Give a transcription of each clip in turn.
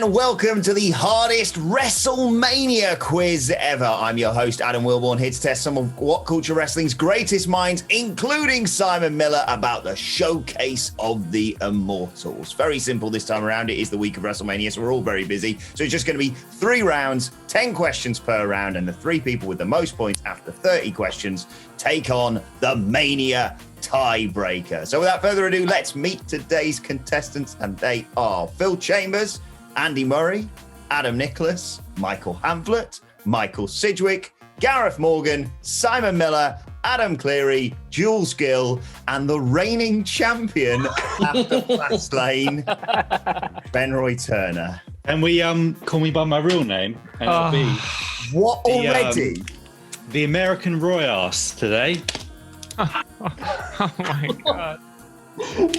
and welcome to the hardest WrestleMania quiz ever. I'm your host, Adam Wilborn, here to test some of WhatCulture Wrestling's greatest minds, including Simon Miller, about the showcase of the Immortals. Very simple this time around. It is the week of WrestleMania, so we're all very busy. So it's just going to be 3 rounds, 10 questions per round, and the 3 people with the most points after 30 questions take on the Mania tiebreaker. So without further ado, let's meet today's contestants, and they are Phil Chambers, Andy Murray, Adam Nicholas, Michael Hamflett, Michael Sidgwick, Gareth Morgan, Simon Miller, Adam Cleary, Jules Gill, and the reigning champion after Fastlane, Ben Roy Turner. And we call me by my real name, and it'll be what already? The American Roy Arse today. Oh my god!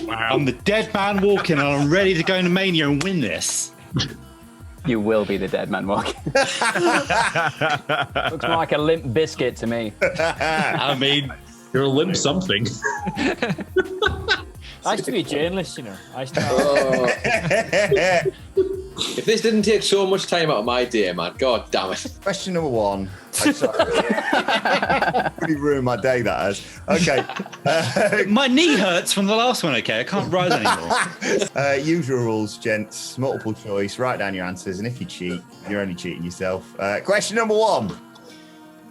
Wow. I'm the dead man walking, and I'm ready to go into Mania and win this. You will be the dead man walking. Looks more like a limp biscuit to me. I mean, you're a limp something. I used to be a journalist, you know. If this didn't take so much time out of my day, man, god damn it. Question number 1. I'm sorry. Pretty ruined my day, that has. Okay. my knee hurts from the last one, okay? I can't rise anymore. Usual rules, gents. Multiple choice. Write down your answers, and if you cheat, you're only cheating yourself. Question number 1.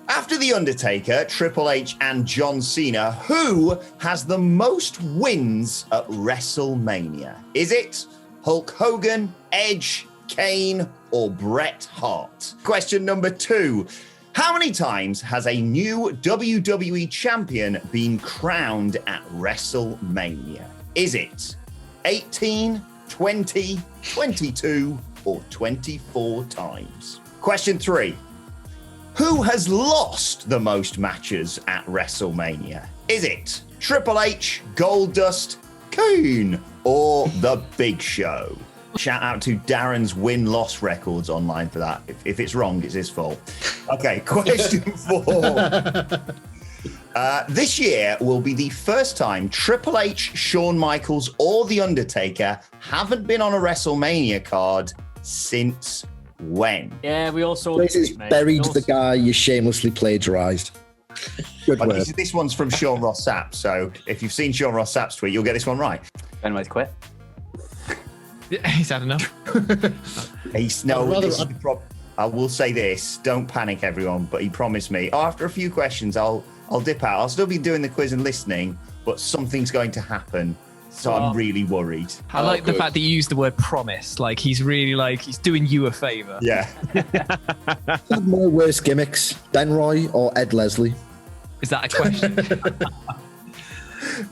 After The Undertaker, Triple H, and John Cena, who has the most wins at WrestleMania? Is it Hulk Hogan, Edge, Kane, or Bret Hart? Question number 2. How many times has a new WWE champion been crowned at WrestleMania? Is it 18, 20, 22, or 24 times? Question 3. Who has lost the most matches at WrestleMania? Is it Triple H, Goldust, Kane, or The Big Show? Shout out to Darren's win-loss records online for that. If it's wrong, it's his fault. Okay, question 4. This year will be the first time Triple H, Shawn Michaels, or The Undertaker haven't been on a WrestleMania card since when? Yeah, we all saw this. Buried the guy you shamelessly plagiarized. Good well, word. This one's from Sean Ross Sapp, so if you've seen Sean Ross Sapp's tweet, you'll get this one right. Benway's quit. Yeah, he's had enough. I will say this, don't panic everyone, but he promised me, after a few questions, I'll dip out. I'll still be doing the quiz and listening, but something's going to happen. So I'm really worried. I like the fact that you used the word promise. Like, he's really he's doing you a favor. Yeah. Have more worse gimmicks, Ben Roy or Ed Leslie? Is that a question?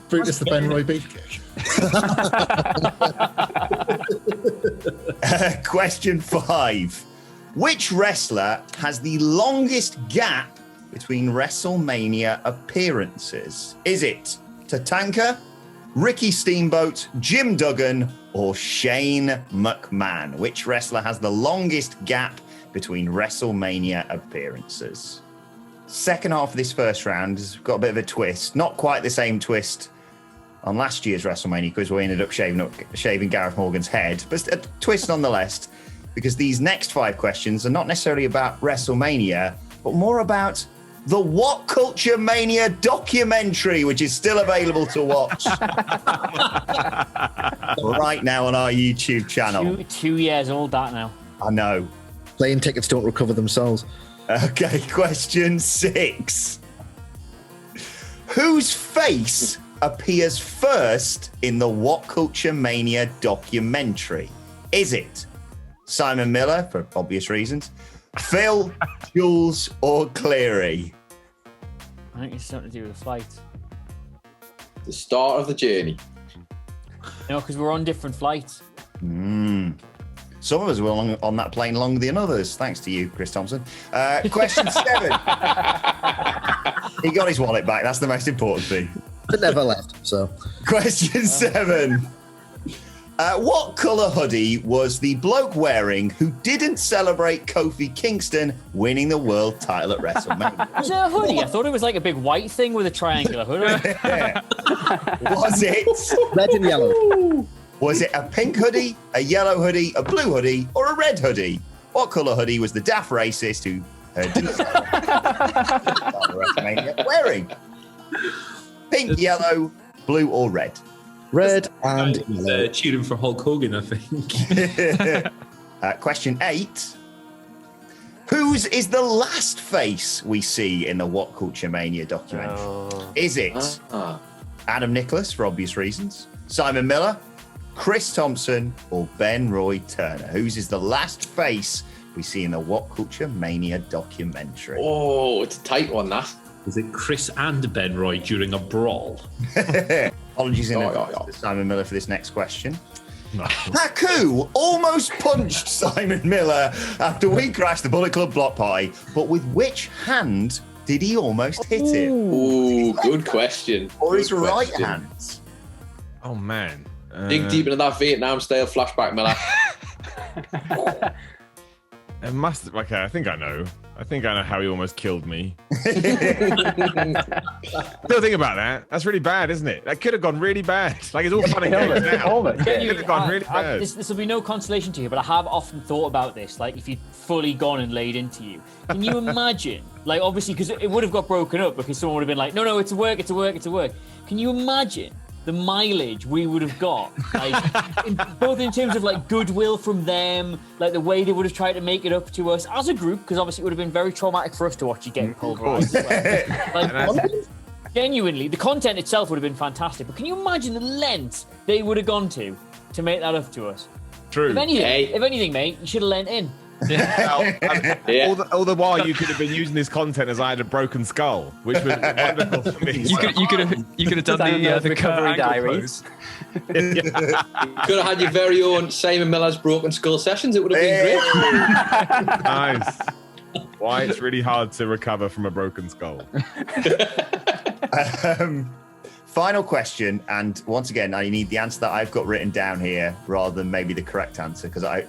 Brutus the Ben Roy Beefcake. Question 5. Which wrestler has the longest gap between WrestleMania appearances? Is it Tatanka, Ricky Steamboat, Jim Duggan, or Shane McMahon? Which wrestler has the longest gap between WrestleMania appearances? Second half of this first round has got a bit of a twist. Not quite the same twist on last year's WrestleMania quiz where we ended up shaving Gareth Morgan's head, but a twist nonetheless, because these next 5 questions are not necessarily about WrestleMania, but more about the WhatCulture Mania documentary, which is still available to watch right now on our YouTube channel. 2 years old, that now. I know. Plane tickets don't recover themselves. Okay, question 6. Whose face appears first in the WhatCulture Mania documentary? Is it Simon Miller, for obvious reasons, Phil, Jules, or Cleary? I think it's something to do with the flight. The start of the journey. No, because we're on different flights. Some of us were on that plane longer than others, thanks to you, Chris Thompson. Question 7. He got his wallet back. That's the most important thing. It never left, so. Question 7. What colour hoodie was the bloke wearing who didn't celebrate Kofi Kingston winning the world title at WrestleMania? Was it a hoodie? I thought it was like a big white thing with a triangular hood. Was it Red and yellow? Was it a pink hoodie, a yellow hoodie, a blue hoodie, or a red hoodie? What colour hoodie was the daft racist who didn't WrestleMania wearing? Pink, yellow, blue, or red? Red and yellow. Cheering for Hulk Hogan, I think. Question 8. Whose is the last face we see in the What Culture Mania documentary? Is it Adam Nicholas, for obvious reasons, Simon Miller, Chris Thompson, or Ben Roy Turner? Whose is the last face we see in the What Culture Mania documentary? Oh, it's a tight one, that. Was it Chris and Ben Roy during a brawl? Apologies in advance to Simon Miller for this next question. Haku almost punched Simon Miller after we crashed the Bullet Club block party, but with which hand did he almost hit him? Ooh, good question. Or his Good right question. hand? Oh, man. Dig deep into that Vietnam-style flashback, Miller. It must. Okay, I think I know. I think I know how he almost killed me. Still think about that. That's really bad, isn't it? That could have gone really bad. Like, it's all fun and games now. It could have gone really bad. This will be no consolation to you, but I have often thought about this. Like, if you'd fully gone and laid into you, can you imagine? Like, obviously, because it would have got broken up because someone would have been like, no, it's a work. Can you imagine the mileage we would have got, like, both in terms of like goodwill from them, like the way they would have tried to make it up to us as a group, because obviously it would have been very traumatic for us to watch you getting pulverized. Like, genuinely, the content itself would have been fantastic, but can you imagine the lengths they would have gone to make that up to us? True. If anything, mate, you should have lent in. All the while you could have been using this content as I had a broken skull, which was wonderful for me. You could have done the recovery diaries. Could have had your very own Simon Miller's broken skull sessions. It would have been great. Nice. Why it's really hard to recover from a broken skull. Final question, and once again, I need the answer that I've got written down here rather than maybe the correct answer, because I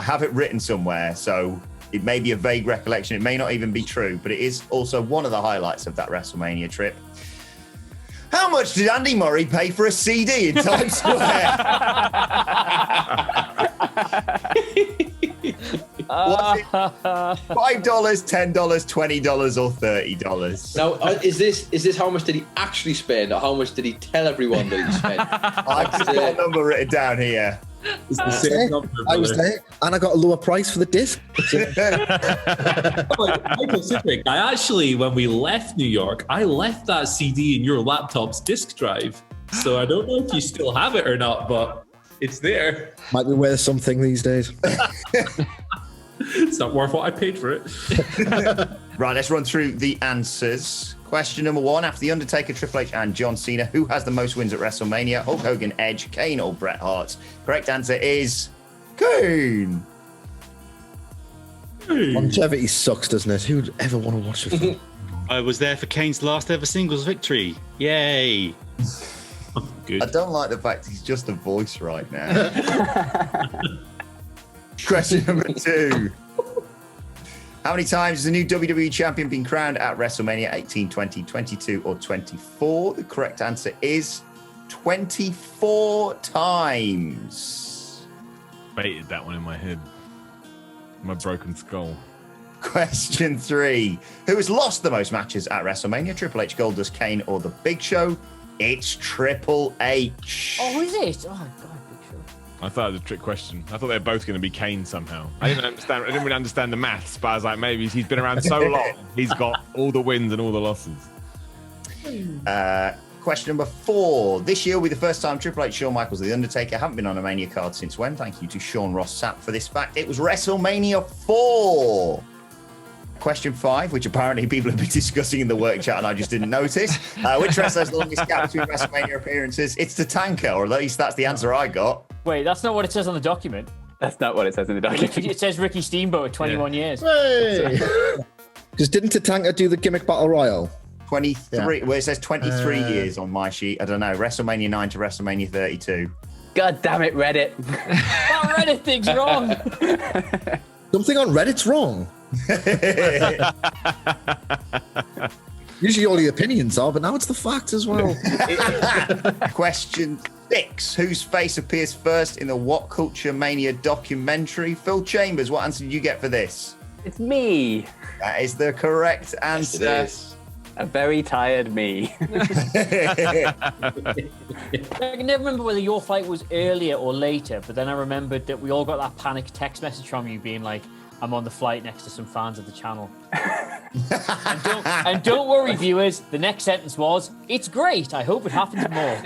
have it written somewhere, so it may be a vague recollection. It may not even be true, but it is also one of the highlights of that WrestleMania trip. How much did Andy Murray pay for a CD in Times Square? Was it $5, $10, $20, or $30? Now, is this how much did he actually spend, or how much did he tell everyone that he spent? I've just got a number written down here. It's the same number, I was there, and I got a lower price for the disc. Michael Sidgwick, I actually, when we left New York, I left that CD in your laptop's disk drive. So I don't know if you still have it or not, but it's there. Might be worth something these days. It's not worth what I paid for it. Right, let's run through the answers. Question number 1, after The Undertaker, Triple H, and John Cena, who has the most wins at WrestleMania? Hulk Hogan, Edge, Kane, or Bret Hart? Correct answer is Kane. Longevity sucks, doesn't it? Who'd ever want to watch it? I was there for Kane's last ever singles victory. Yay. Good. I don't like the fact he's just a voice right now. Question number 2. How many times has the new WWE champion been crowned at WrestleMania 18, 20, 22, or 24? The correct answer is 24 times. Baited that one in my head. My broken skull. Question 3. Who has lost the most matches at WrestleMania? Triple H, Goldust, Kane, or The Big Show? It's Triple H. Oh, is it? Oh, God, Big Show. I thought it was a trick question. I thought they were both going to be Kane somehow. I didn't really understand the maths, but I was like, maybe he's been around so long, he's got all the wins and all the losses. Question number 4. This year will be the first time Triple H, Shawn Michaels, and The Undertaker haven't been on a Mania card since when? Thank you to Sean Ross Sapp for this fact. It was WrestleMania 4. Question 5, which apparently people have been discussing in the work chat and I just didn't notice. Which wrestler has the longest gap between WrestleMania appearances? It's the Tanker, or at least that's the answer I got. Wait, that's not what it says on the document. That's not what it says in the document. It says Ricky Steamboat at 21 years. Hey! Because didn't Tatanka do the gimmick battle royal? 23. Well, it says 23 years on my sheet. I don't know. WrestleMania 9 to WrestleMania 32. God damn it, Reddit. That Reddit thing's wrong. Something on Reddit's wrong. Usually all the opinions are, but now it's the facts as well. Question 6. Whose face appears first in the What Culture Mania documentary? Phil Chambers, what answer did you get for this? It's me. That is the correct answer. Yes, it is. A very tired me. I can never remember whether your fight was earlier or later, but then I remembered that we all got that panic text message from you being like, I'm on the flight next to some fans of the channel. and don't worry, viewers, the next sentence was, it's great. I hope it happens more.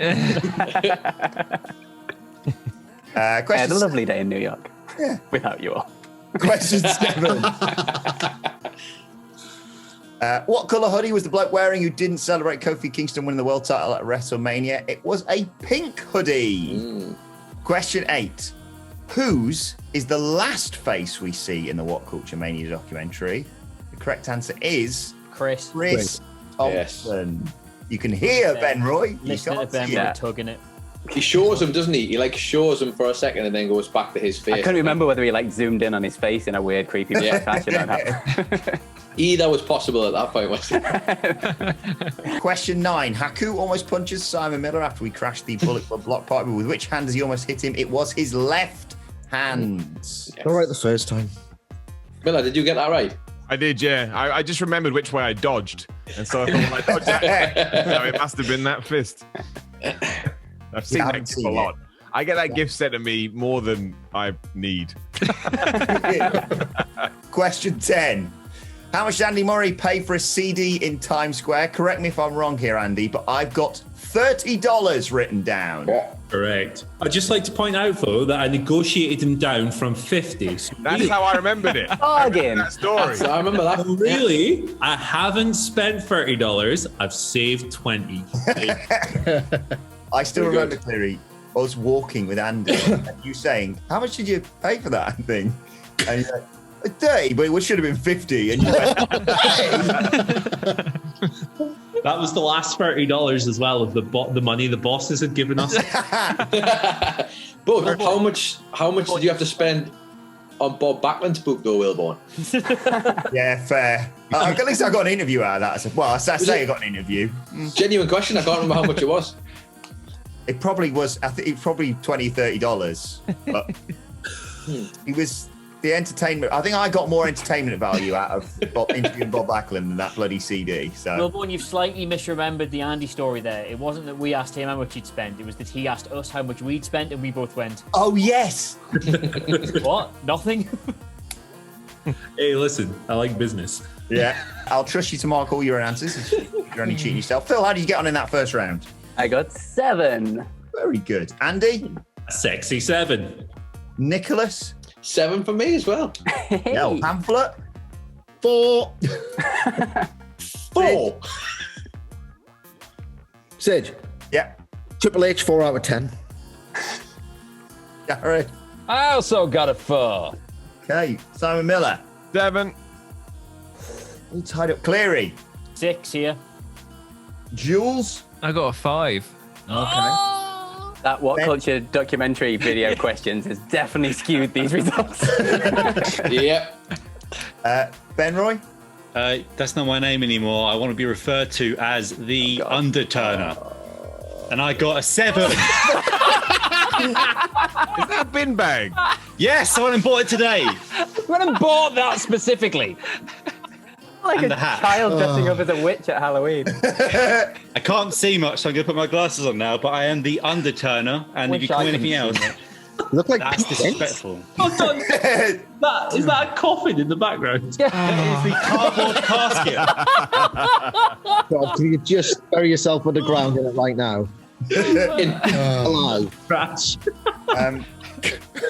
I had a lovely day in New York. Yeah. Without you all. Question 7. What colour hoodie was the bloke wearing who didn't celebrate Kofi Kingston winning the world title at WrestleMania? It was a pink hoodie. Question 8. Whose is the last face we see in the What Culture Mania documentary? The correct answer is Chris Thompson. Yes. You can hear Ben Roy. Listening to Ben Roy tugging it. He shows him, doesn't he? He like shows him for a second and then goes back to his face. I couldn't remember whether he like zoomed in on his face in a weird, creepy fashion or not. Either was possible at that point, wasn't it? Question 9. Haku almost punches Simon Miller after we crashed the Bullet Club block party. With which hand has he almost hit him? It was his left hand. Yes. All right the first time. Miller, did you get that right? I did, yeah. I just remembered which way I dodged. And so I thought I dodged it. So it must have been that fist. I've seen that gif a lot. I get that gift sent to me more than I need. Question 10. How much did Andy Murray pay for a CD in Times Square? Correct me if I'm wrong here, Andy, but I've got $30 written down. Correct. I'd just like to point out, though, that I negotiated him down from 50. So That's how I remembered it. Bargain. That story. I remember that. Really? I haven't spent $30. I've saved 20. I still remember, Cleary, us walking with Andy and you saying, how much did you pay for that thing? And you're like, 30, but it should have been 50. And you're like, that was the last $30 as well of the money the bosses had given us. But how much did you have to spend on Bob Backlund's book, though, Wilborn? Yeah, fair. At least I got an interview out of that. Well, I say I got an interview. Genuine question. I can't remember how much it was. It probably was, I think it probably $20, $30. But it was the entertainment. I think I got more entertainment value out of interviewing Bob Backlund than that bloody CD. So, Wilborn, you've slightly misremembered the Andy story there. It wasn't that we asked him how much he'd spent. It was that he asked us how much we'd spent and we both went, oh, yes. What? Nothing? Hey, listen, I like business. Yeah. I'll trust you to mark all your answers. You're only cheating yourself. Phil, how did you get on in that first round? I got 7. Very good. Andy? Sexy 7. Nicholas? 7 for me as well. No. Pamphlet? 4. 4. Sid? Yeah. Triple H, 4 out of 10. Yeah, all right. I also got a 4. Okay. Simon Miller? 7. All tied up. Cleary? 6 here. Jules? I got a 5. Okay. That What Culture documentary video questions has definitely skewed these results. Yep. Ben Roy? That's not my name anymore. I want to be referred to as the Underturner. And I got a 7. Is that a bin bag? Yes, someone bought it today. Went and bought that specifically. Like And a the hat. child dressing up as a witch at Halloween. I can't see much, so I'm going to put my glasses on now, but I am the Underturner. And if you call me anything else, You look like that's disrespectful. Is that a coffin in the background? It's the cardboard casket. God, can you just bury yourself underground in it right now? Alive. Crash.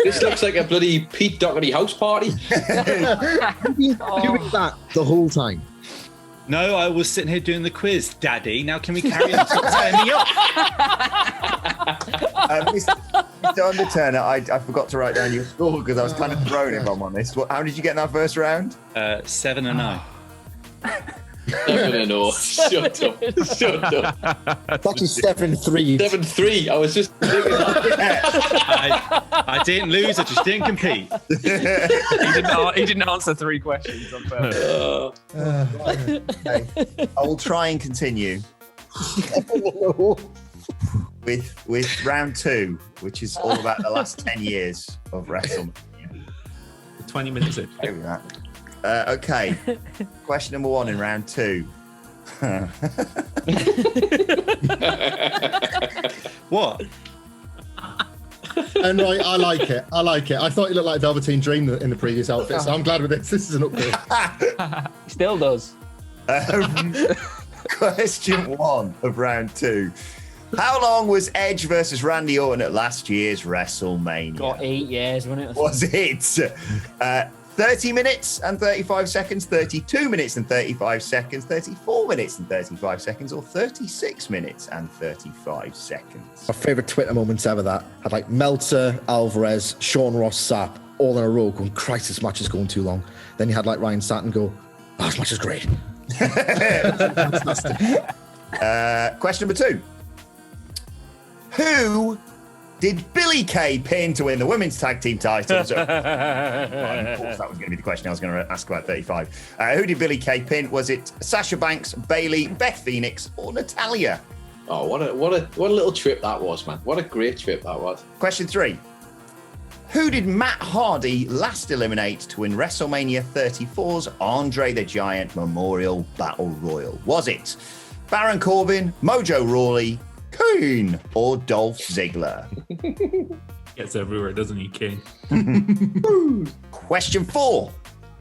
This looks like a bloody Pete Doherty house party. You've been doing that the whole time. No, I was sitting here doing the quiz, Daddy. Now can we carry on? Stop tearing me up. Mr. Underturner, I forgot to write down your score because I was kind of thrown, if I'm honest. How did you get in that first round? 7 and 9. No. Shut up. It's actually 7-3. 7-3. I was just thinking that. I didn't lose, I just didn't compete. He didn't answer 3 questions on purpose. Okay. I will try and continue with round 2, which is all about the last 10 years of WrestleMania. 20 minutes in. Okay. Question number 1 in round 2. What? And right, I like it. I thought he looked like Velveteen Dream in the previous outfit, so I'm glad with this. This is an upgrade. Still does. Question 1 of round 2. How long was Edge versus Randy Orton at last year's WrestleMania? Got 8 years, wasn't it? Was it 30 minutes and 35 seconds, 32 minutes and 35 seconds, 34 minutes and 35 seconds, or 36 minutes and 35 seconds? My favourite Twitter moments ever that had like Meltzer, Alvarez, Sean Ross Sapp all in a row going, Christ, this match is going too long. Then you had like Ryan Satin go, oh, this match is great. Question number 2. Who did Billy Kay pin to win the women's tag team titles? Of course, that was going to be the question I was going to ask about 35. Who did Billy Kay pin? Was it Sasha Banks, Bayley, Beth Phoenix, or Natalya? Oh, what a little trip that was, man. What a great trip that was. Question 3. Who did Matt Hardy last eliminate to win WrestleMania 34's Andre the Giant Memorial Battle Royal? Was it Baron Corbin, Mojo Rawley, Kane, or Dolph Ziggler? Gets everywhere, doesn't he, Kane? Question 4.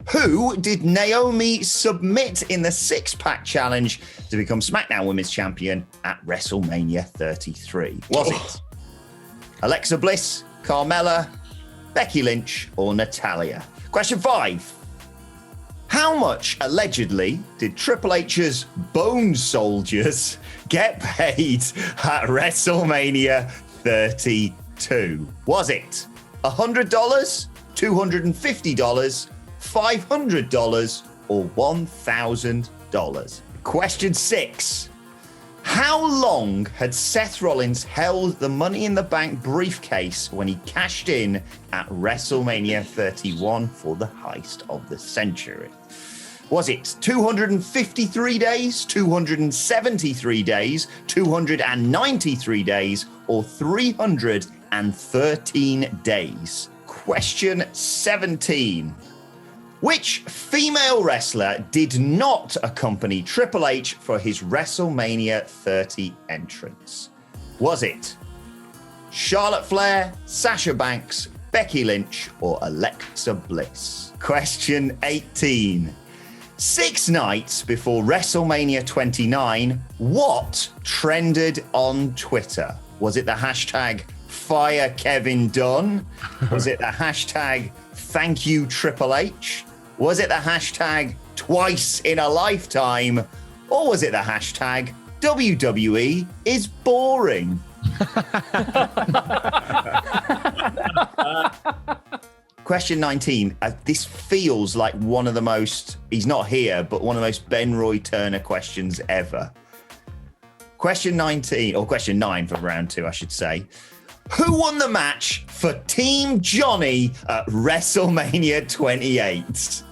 Who did Naomi submit in the 6-pack challenge to become SmackDown Women's Champion at WrestleMania 33? Was it Alexa Bliss, Carmella, Becky Lynch, or Natalya? Question 5. How much, allegedly, did Triple H's Bone Soldiers get paid at WrestleMania 32? Was it $100, $250, $500, or $1,000? Question 6. How long had Seth Rollins held the Money in the Bank briefcase when he cashed in at WrestleMania 31 for the heist of the century? Was it 253 days, 273 days, 293 days, or 313 days? Question 17. Which female wrestler did not accompany Triple H for his WrestleMania 30 entrance? Was it Charlotte Flair, Sasha Banks, Becky Lynch, or Alexa Bliss? Question 18. 6 nights before WrestleMania 29, what trended on Twitter? Was it the hashtag Fire Kevin Dunn? Was it the hashtag Thank You Triple H? Was it the hashtag Twice in a Lifetime? Or was it the hashtag WWE is boring? Question 19. This feels like one of the most, he's not here, but one of the most Ben Roy Turner questions ever. Question 19, or question 9 for round 2, I should say. Who won the match for Team Johnny at WrestleMania 28?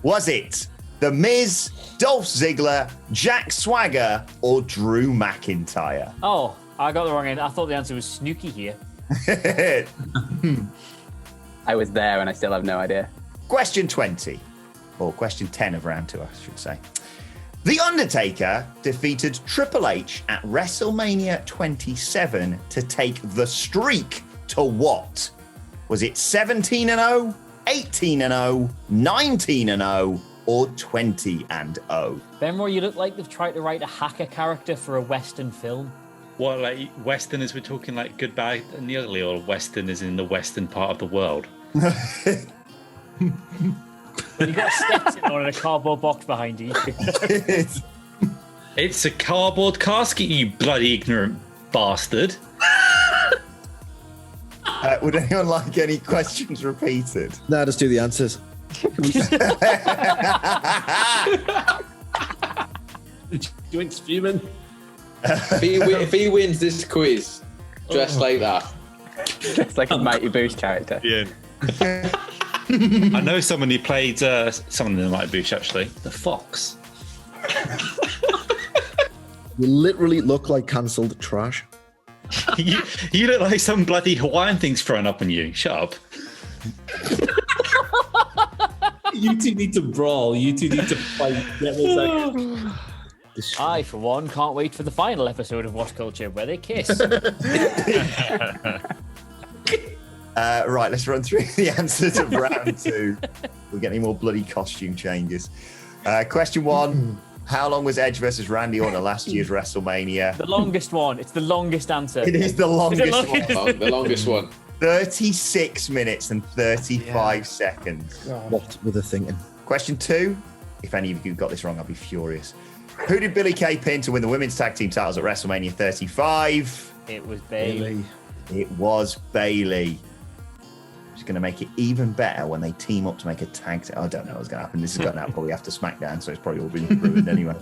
Was it The Miz, Dolph Ziggler, Jack Swagger, or Drew McIntyre? Oh, I got the wrong end. I thought the answer was Snooki here. I was there and I still have no idea. Question 20, or question 10 of round 2, I should say. The Undertaker defeated Triple H at WrestleMania 27 to take the streak to what? Was it 17-0, 18-0, 19-0, or 20-0? Ben Roy, you look like they've tried to write a hacker character for a Western film. What, like Western, as we're talking like Good, Bad, and the Ugly, or Western is in the Western part of the world? You got Stetson on in a cardboard box behind you. It's a cardboard casket, you bloody ignorant bastard. Would anyone like any questions repeated? No, just do the answers. Joint's fuming. If he wins this quiz, dressed like that. It's like a Mighty Boosh character. Yeah. I know someone who played someone in the Mighty Boosh, actually. The Fox. You literally look like cancelled trash. You look like some bloody Hawaiian thing's thrown up on you. Shut up. You two need to brawl. You two need to fight. Get this out. I, for one, can't wait for the final episode of WhatCulture where they kiss. Right, let's run through the answers of round 2. We'll get any more bloody costume changes. Question 1. How long was Edge versus Randy Orton at last year's WrestleMania? The longest one. It's the longest answer. It is the longest one. The longest one. 36 minutes and 35 seconds. What were they thinking? Question 2. If any of you got this wrong, I'll be furious. Who did Billie Kay pin to win the women's tag team titles at WrestleMania 35? It was Bayley. It was Bayley. It's going to make it even better when they team up to make a tag team. I don't know what's going to happen. This is going to happen probably after SmackDown, so it's probably all been ruined anyway.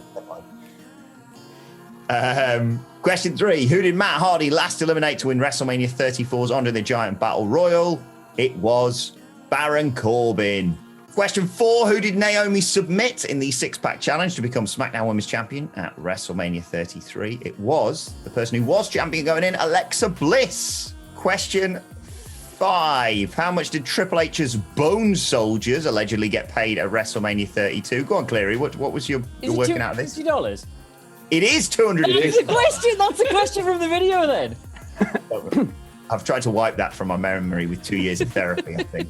Question 3. Who did Matt Hardy last eliminate to win WrestleMania 34's Andre the Giant Battle Royal? It was Baron Corbin. Question 4. Who did Naomi submit in the 6-pack challenge to become SmackDown Women's Champion at WrestleMania 33? It was the person who was champion going in, Alexa Bliss. Question 5. How much did Triple H's Bone Soldiers allegedly get paid at WrestleMania 32? Go on, Cleary. What was your working out of this? $50? It is $200. That's the question. That's the question from the video then. I've tried to wipe that from my memory with 2 years of therapy, I think.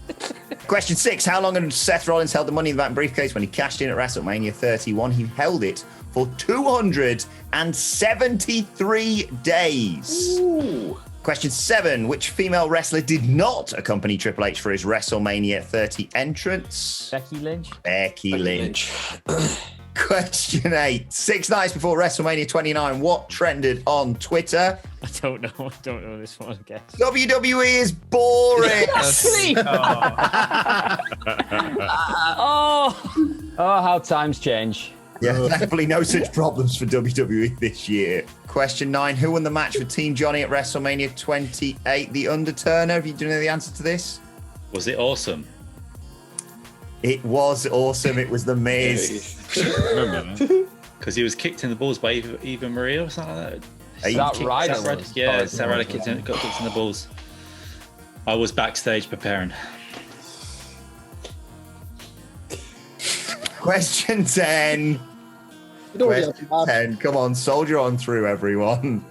Question 6. How long had Seth Rollins held the Money in the Bank briefcase when he cashed in at WrestleMania 31? He held it for 273 days. Ooh. Question 7. Which female wrestler did not accompany Triple H for his WrestleMania 30 entrance? Becky Lynch. Becky Lynch. Question 8. 6 nights before WrestleMania 29, what trended on Twitter? I don't know this one, I guess. WWE is boring. Oh, how times change. Yeah, thankfully no such problems for WWE this year. Question 9. Who won the match for Team Johnny at WrestleMania 28? The Undertaker. Do you know the answer to this? Was it awesome? It was awesome. It was The Miz. Remember that? Because he was kicked in the balls by Eva Marie or something like that. Zack Ryder. Yeah, Zack Ryder got kicked in the balls. I was backstage preparing. Question 10. Question 10. Come on, soldier on through, everyone.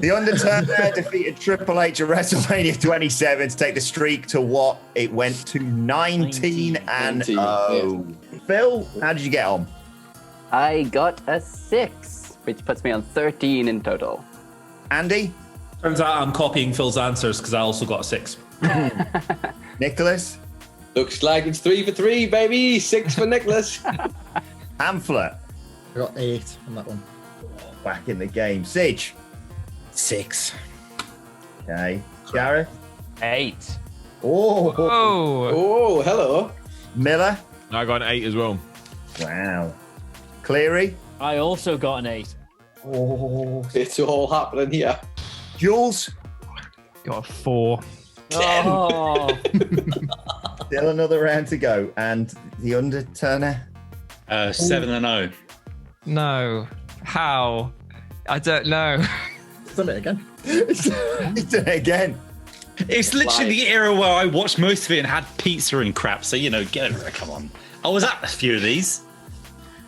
The Undertaker defeated Triple H at WrestleMania 27 to take the streak to what it went to 19 and 0. Phil, how did you get on? I got a 6, which puts me on 13 in total. Andy? Turns out I'm copying Phil's answers because I also got a 6. Nicholas? Looks like it's 3 for 3, baby. 6 for Nicholas. Hamflet? I got 8 on that one. Back in the game. Sige? 6. Okay. Gareth? 8. Oh. Oh, hello. Miller? I got an 8 as well. Wow. Cleary? I also got an 8. Oh. It's all happening here. Jules? Got a 4. Oh. Still another round to go. And the Undertaker? 7 and 0. No. How? I don't know. He's done it again. He's done it again. It's literally the era where I watched most of it and had pizza and crap. So, get over it. Come on. I was at a few of these.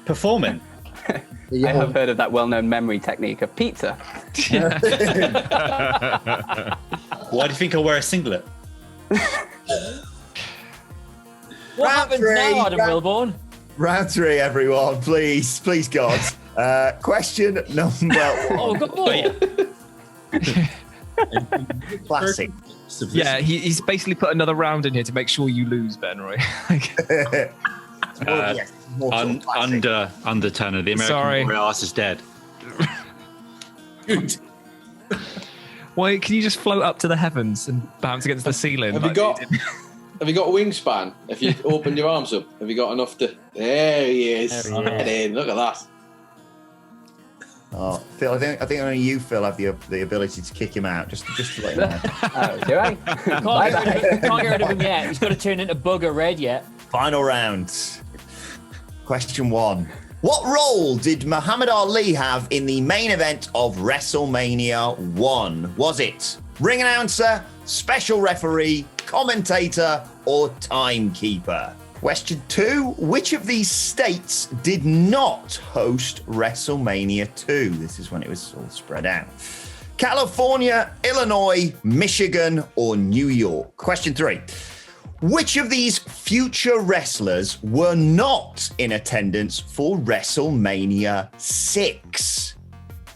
Performing. I have heard of that well-known memory technique of pizza. Why do you think I wear a singlet? What happens now, Adam Wilborn? Round 3, everyone. Please, God. Question number 1. Oh, good boy. Classic. Yeah, he's basically put another round in here to make sure you lose, Ben, right? Undertaker, the American Warrior ass is dead. Good. Why can you just float up to the heavens and bounce against the ceiling? Have you got a wingspan? If you open your arms up, have you got enough to? There he is. Get in. Look at that. Oh, Phil, I think only you, Phil, have the ability to kick him out. Just to let you know. Do I? Can't get rid of him yet. He's got to turn into Bugger Red yet. Final round. Question 1. What role did Muhammad Ali have in the main event of WrestleMania 1? Was it ring announcer, special referee, commentator, or timekeeper? Question 2. Which of these states did not host WrestleMania 2? This is when it was all spread out. California, Illinois, Michigan, or New York? Question 3. Which of these future wrestlers were not in attendance for WrestleMania 6?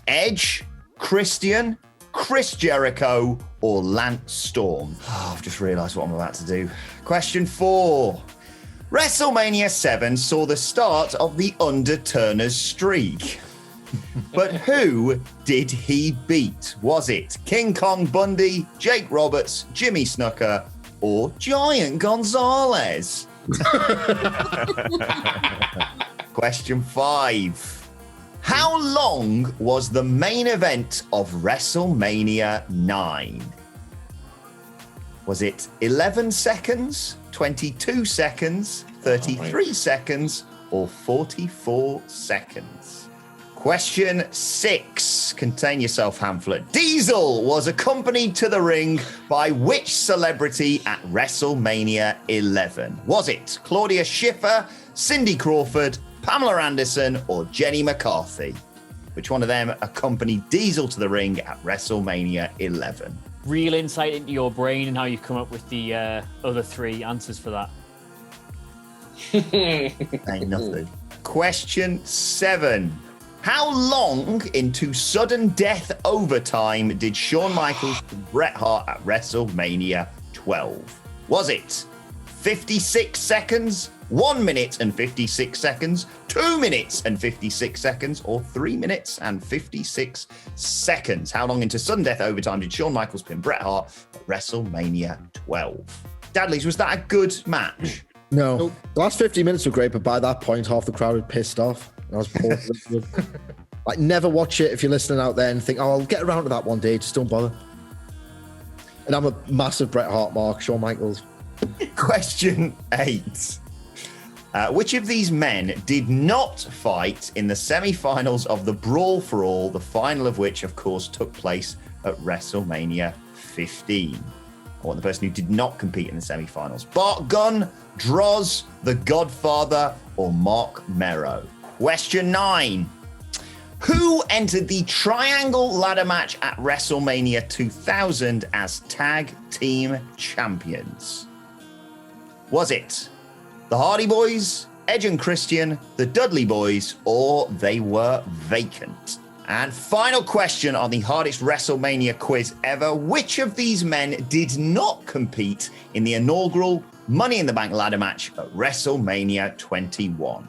Edge, Christian, Chris Jericho, or Lance Storm? Oh, I've just realized what I'm about to do. Question 4. WrestleMania 7 saw the start of the Underturner's streak. But who did he beat? Was it King Kong Bundy, Jake Roberts, Jimmy Snuka, or Giant Gonzalez? Question 5. How long was the main event of WrestleMania 9? Was it 11 seconds, 22 seconds, 33 seconds, or 44 seconds? Question 6. Contain yourself, Hamlet. Diesel was accompanied to the ring by which celebrity at WrestleMania 11? Was it Claudia Schiffer, Cindy Crawford, Pamela Anderson, or Jenny McCarthy? Which one of them accompanied Diesel to the ring at WrestleMania 11? Real insight into your brain and how you've come up with the other 3 answers for that. Ain't nothing. Question 7. How long into sudden death overtime did Shawn Michaels and Bret Hart at WrestleMania 12? Was it 56 seconds, 1 minute and 56 seconds, 2 minutes and 56 seconds, or 3 minutes and 56 seconds? How long into sudden death overtime did Shawn Michaels pin Bret Hart at WrestleMania 12? Dadleys, was that a good match? No. The last 50 minutes were great, but by that point, half the crowd had pissed off. I was bored. Like, never watch it if you're listening out there and think, oh, I'll get around to that one day. Just don't bother. And I'm a massive Bret Hart mark, Shawn Michaels. Question 8. Which of these men did not fight in the semi-finals of the Brawl for All, the final of which, of course, took place at WrestleMania 15? I want the person who did not compete in the semi-finals. Bart Gunn, Droz, The Godfather, or Mark Merrow? Question 9. Who entered the Triangle Ladder match at WrestleMania 2000 as tag team champions? Was it the Hardy Boys, Edge and Christian, the Dudley Boys, or they were vacant? And final question on the hardest WrestleMania quiz ever. Which of these men did not compete in the inaugural Money in the Bank ladder match at WrestleMania 21?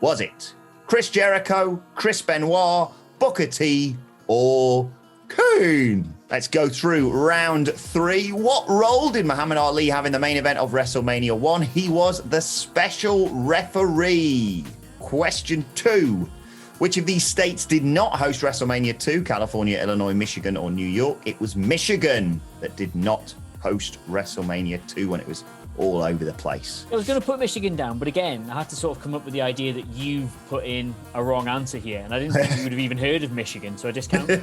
Was it Chris Jericho, Chris Benoit, Booker T, or Kane? Let's go through round 3. What role did Muhammad Ali have in the main event of WrestleMania 1? He was the special referee. Question 2. Which of these states did not host WrestleMania 2? California, Illinois, Michigan, or New York? It was Michigan that did not host WrestleMania 2 when it was all over the place. I was going to put Michigan down, but again, I had to sort of come up with the idea that you've put in a wrong answer here, and I didn't think you would have even heard of Michigan, so I discounted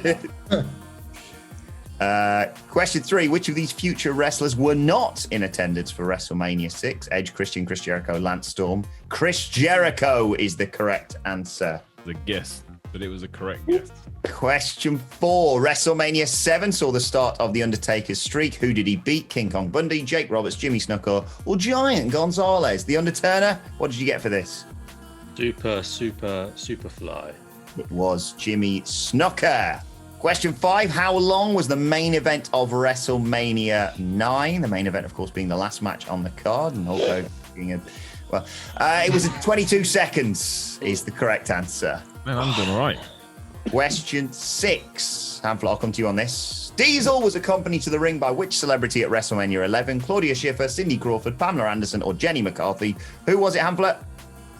that. Question 3. Which of these future wrestlers were not in attendance for WrestleMania 6? Edge, Christian, Chris Jericho, Lance Storm. Chris Jericho is the correct answer. The guess, but it was a correct guess. Question 4. WrestleMania 7 saw the start of The Undertaker's streak. Who did he beat? King Kong Bundy, Jake Roberts, Jimmy Snuka, or Giant Gonzalez? The Underturner? What did you get for this? Superfly. It was Jimmy Snuka. Question 5. How long was the main event of WrestleMania 9? The main event, of course, being the last match on the card, and Hulk Hogan being a... Well, it was 22 seconds is the correct answer. Man, I'm doing all right. Question 6. Hamflet, I'll come to you on this. Diesel was accompanied to the ring by which celebrity at WrestleMania 11? Claudia Schiffer, Cindy Crawford, Pamela Anderson, or Jenny McCarthy? Who was it, Hamflet?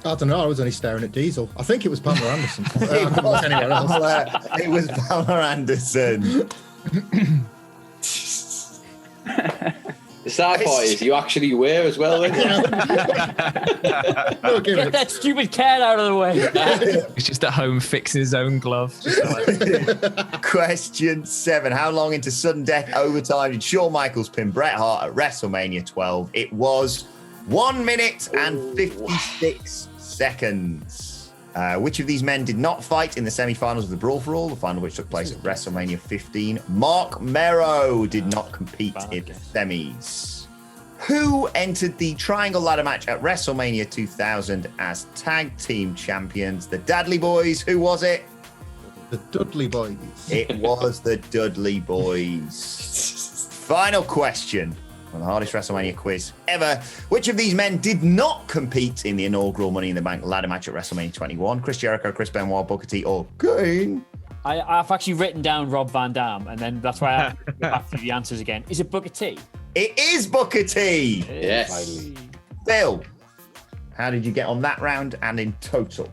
I don't know. I was only staring at Diesel. I think it was Pamela Anderson. It was Pamela Anderson. sad part is you actually were as well. Weren't you? Get that stupid cat out of the way. He's just at home fixing his own glove. Question 7. How long into sudden death overtime did Shawn Michaels pin Bret Hart at WrestleMania 12? It was 1 minute and 56 seconds. Which of these men did not fight in the semi-finals of the Brawl for All, the final which took place at WrestleMania 15? Mark Mero did not compete in the semis. Who entered the Triangle Ladder match at WrestleMania 2000 as tag team champions? The Dudley Boys. Who was it? The Dudley Boys. It was the Dudley Boys. Final question on the hardest WrestleMania quiz ever. Which of these men did not compete in the inaugural Money in the Bank ladder match at WrestleMania 21? Chris Jericho, Chris Benoit, Booker T, or Kane? I've actually written down Rob Van Dam, and then that's why I have to go back through the answers again. Is it Booker T? It is Booker T. Yes. Phil, how did you get on that round and in total?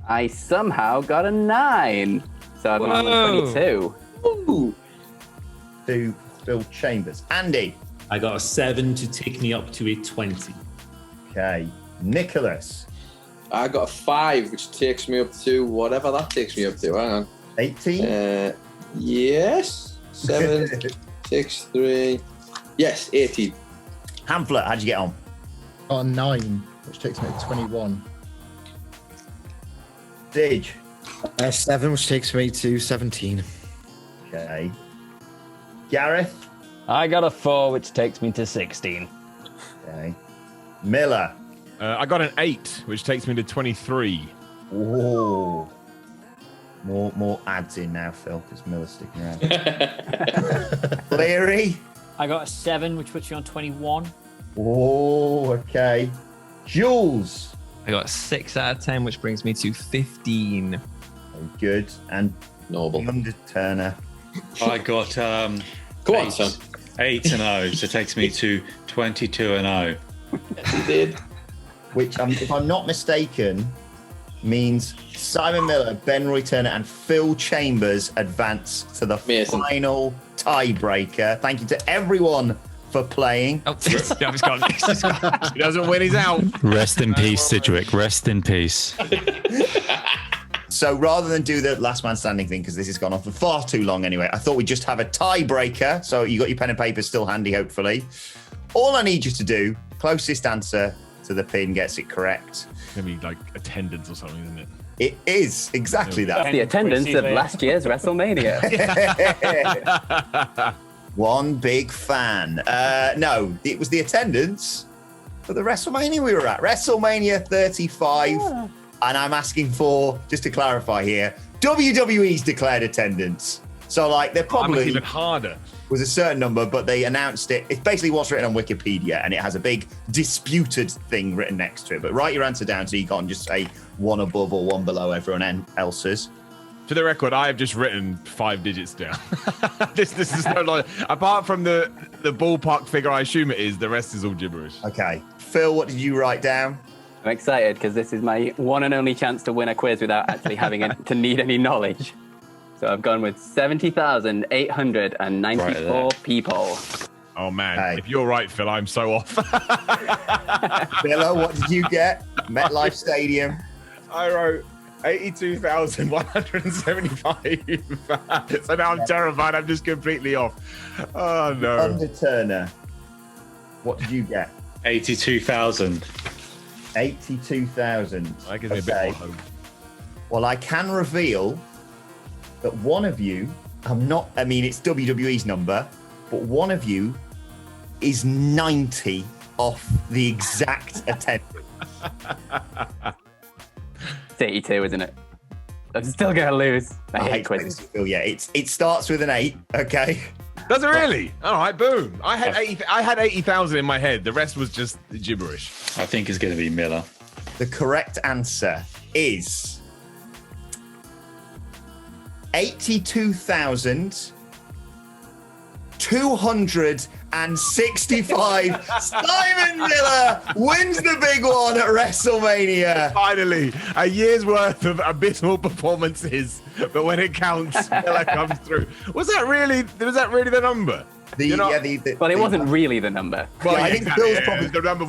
I somehow got a 9. So I've gone with 22. Ooh. To Phil Chambers. Andy. I got a 7 to take me up to a 20. Okay. Nicholas. I got a 5, which takes me up to whatever that takes me up to. Hang on. 18? Yes. 7, 6, 3. Yes, 18. Hamflet, how'd you get on? Got a 9, which takes me to 21. Dij. 7, which takes me to 17. Okay. Gareth. I got a 4, which takes me to 16. Okay. Miller. I got an 8, which takes me to 23. Whoa. More ads in now, Phil, because Miller's sticking around. Leary. I got a 7, which puts you on 21. Oh, okay. Jules. I got 6 out of 10, which brings me to 15. Very good. And Noble. Turner. I got Go on, son. 8-0, so it takes me to 22-0. Yes, you did. Which, if I'm not mistaken, means Simon Miller, Ben Roy Turner, and Phil Chambers advance to the final tiebreaker. Thank you to everyone for playing. Oh, it's gone. He doesn't win, he's out. Rest in peace, Sidgwick. Rest in peace. So rather than do the last man standing thing, because this has gone on for far too long anyway, I thought we'd just have a tiebreaker. So you got your pen and paper still handy, hopefully. All I need you to do, closest answer to the pin gets it correct. It's going to be like attendance or something, isn't it? It is exactly that. The attendance of last year's WrestleMania. One big fan. No, it was the attendance for the WrestleMania we were at. WrestleMania 35. And I'm asking for, just to clarify here, WWE's declared attendance. So, like, they're probably even harder. Was a certain number, but they announced it. It's basically what's written on Wikipedia, and it has a big disputed thing written next to it. But write your answer down so you can't just say one above or one below everyone else's. For the record, I have just written 5 digits down. this is no longer, apart from the ballpark figure I assume it is, the rest is all gibberish. Okay. Phil, what did you write down? I'm excited because this is my one and only chance to win a quiz without actually having to need any knowledge. So I've gone with 70,894 people. Oh, man. Hey. If you're right, Phil, I'm so off. Philo, what did you get? MetLife Stadium. I wrote 82,175. So now I'm terrified. I'm just completely off. Oh, no. Under Turner. What did you get? 82,000. 82,000. That gives me a bit more hope. Well, I can reveal that one of you, it's WWE's number, but one of you is 90 off the exact attendance. It's 82, isn't it? I'm still going to lose. I hate quizzes. Yeah, it starts with an 8, okay? Does it really? All right, boom. I had 80,000 in my head. The rest was just gibberish. I think it's going to be Miller. The correct answer is 82,265. Simon Miller wins the big one at WrestleMania. Finally, a year's worth of abysmal performances, but when it counts, Miller comes through. Was that really the number? Well, it wasn't really the number. Well, I think Phil's probably the number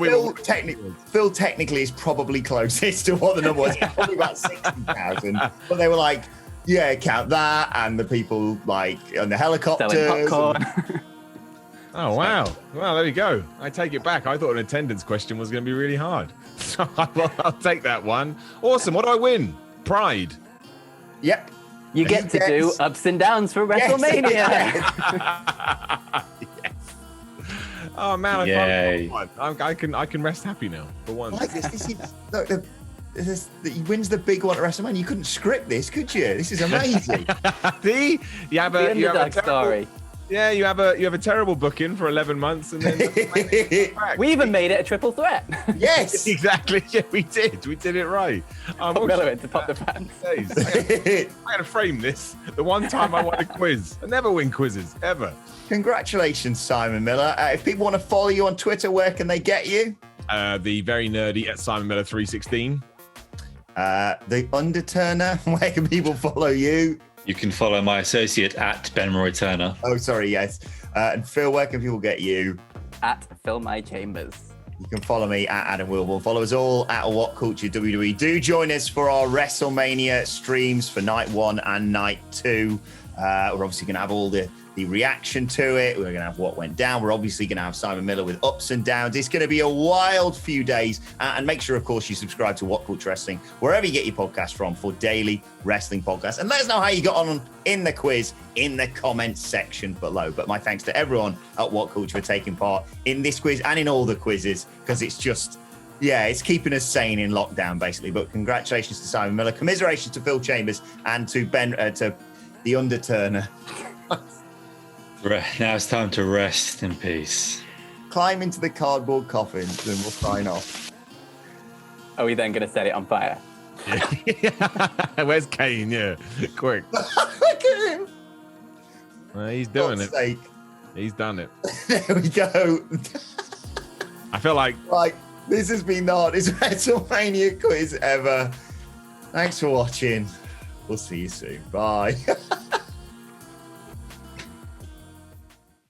Phil technically is probably closest to what the number was. Probably about 60,000. But they were like, yeah, count that, and the people like on the helicopters. Selling popcorn. Oh, wow. Well, there you go. I take it back. I thought an attendance question was going to be really hard. So I'll take that one. Awesome. What do I win? Pride. Yep. You get to do ups and downs for WrestleMania. Yes. Oh, man. I Yay. finally won. I can rest happy now for once. Like this is look, he wins the big one at WrestleMania. You couldn't script this, could you? This is amazing. See? You have a underdog story. Yeah, you have a terrible booking for 11 months, and then We even made it a triple threat. Yes, exactly. Yeah, we did. We did it right. Relevant to pop the fans. I gotta frame this. The one time I won a quiz. I never win quizzes ever. Congratulations, Simon Miller. If people want to follow you on Twitter, where can they get you? The very nerdy at Simon Miller 316. The Underturner. Where can people follow you? You can follow my associate at Ben Roy Turner. Oh, sorry, yes. And Phil, where can people get you? At Phil My Chambers. You can follow me at Adam Wilborn. Follow us all at WhatCulture WWE. Do join us for our WrestleMania streams for night 1 and night 2. We're obviously going to have all the reaction to it. We're going to have what went down. We're obviously going to have Simon Miller with ups and downs. It's going to be a wild few days. And make sure, of course, you subscribe to WhatCulture Wrestling, wherever you get your podcast from, for daily wrestling podcasts. And let us know how you got on in the quiz in the comments section below. But my thanks to everyone at WhatCulture for taking part in this quiz and in all the quizzes, because it's just, yeah, it's keeping us sane in lockdown, basically. But congratulations to Simon Miller. Commiserations to Phil Chambers and to to the Underturner. Now it's time to rest in peace. Climb into the cardboard coffin, then we'll sign off. Are we then going to set it on fire? Where's Kane? Yeah, quick. Look at him. He's doing God's it. sake. He's done it. There we go. I feel like this has been the hardest WrestleMania quiz ever. Thanks for watching. We'll see you soon. Bye.